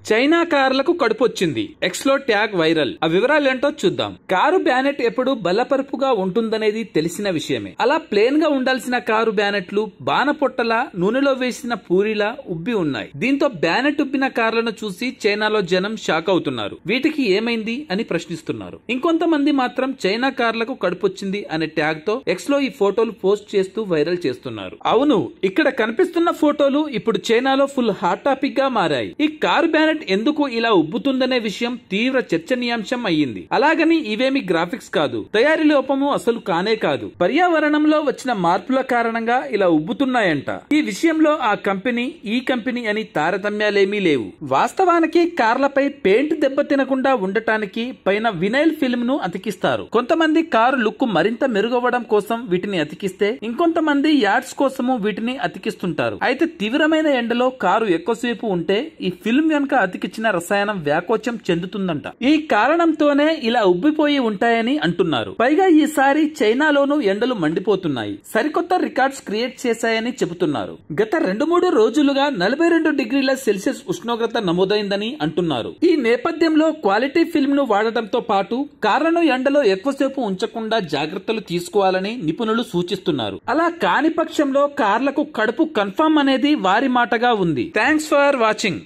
China కార్లకు కడుపొచ్చింది, ఎక్స్లో tag viral. ఆ వివరాలేంటో చూద్దాం. కారు బ్యానెట్ ఎప్పుడు బలపరుపుగా ఉంటుందనేది తెలిసిన విషయమే. అలా ప్లేన్ గా ఉండాల్సిన కారు బ్యానెట్లు బాణపొట్టలా, నూనెలో వేసిన పూరిలా ఉబ్బి ఉన్నాయి. దీంతో బ్యానెట్ ఉబ్బిన కార్లను చూసి చైనాలో జనం షాక్ అవుతున్నారు. వీటికి ఏమైంది అని ప్రశ్నిస్తున్నారు. ఇంకొంతమంది మాత్రం చైనా కార్లకు కడుపొచ్చింది అనే ట్యాగ్ తో ఎక్స్ లో ఈ ఫోటోలు పోస్ట్ చేస్తూ వైరల్ చేస్తున్నారు. అవును, ఇక్కడ కనిపిస్తున్న ఫోటోలు ఇప్పుడు చైనాలో ఫుల్ హాట్ టాపిక్ గా మారాయి. ఈ కారు బ్యానెట్ ఎందుకు ఇలా ఉబ్బుతుందనే విషయం తీవ్ర చర్చనీయాంశం అయ్యింది. అలాగని ఇవేమి గ్రాఫిక్స్ కాదు, తయారీ లోపము అసలు కానే కాదు. పర్యావరణంలో వచ్చిన మార్పుల కారణంగా ఇలా ఉబ్బుతున్నాయంట. ఈ విషయంలో ఆ కంపెనీ, ఈ కంపెనీ అని తారతమ్యాలేమీ లేవు. వాస్తవానికి కార్లపై పెయింట్ దెబ్బ తినకుండా ఉండటానికి పైన వినైల్ ఫిల్మ్ ను అతికిస్తారు. కొంతమంది కారు లుక్ మరింత మెరుగవ్వడం కోసం వీటిని అతికిస్తే, ఇంకొంతమంది యాడ్స్ కోసము వీటిని అతికిస్తుంటారు. అయితే తీవ్రమైన ఎండలో కారు ఎక్కువసేపు ఉంటే ఈ ఫిల్మ్ వెనుక అతికిచ్చిన రసాయనం వ్యాకోచం చెందుతుందంట. ఈ కారణంతోనే ఇలా ఉబ్బిపోయి ఉంటాయని అంటున్నారు. పైగా ఈసారి చైనాలోనూ ఎండలు మండిపోతున్నాయి, సరికొత్త రికార్డ్స్ క్రియేట్ చేశాయని చెబుతున్నారు. గత 2-3 రోజులుగా 42 డిగ్రీల సెల్సియస్ ఉష్ణోగ్రత నమోదైందని అంటున్నారు. ఈ నేపథ్యంలో క్వాలిటీ ఫిల్మ్ ను వాడటంతో పాటు కార్లను ఎండలో ఎక్కువసేపు ఉంచకుండా జాగ్రత్తలు తీసుకోవాలని నిపుణులు సూచిస్తున్నారు. అలా కాని పక్షంలో కార్లకు కడుపు కన్ఫర్మ్ అనేది వారి మాటగా ఉంది. Thanks for watching.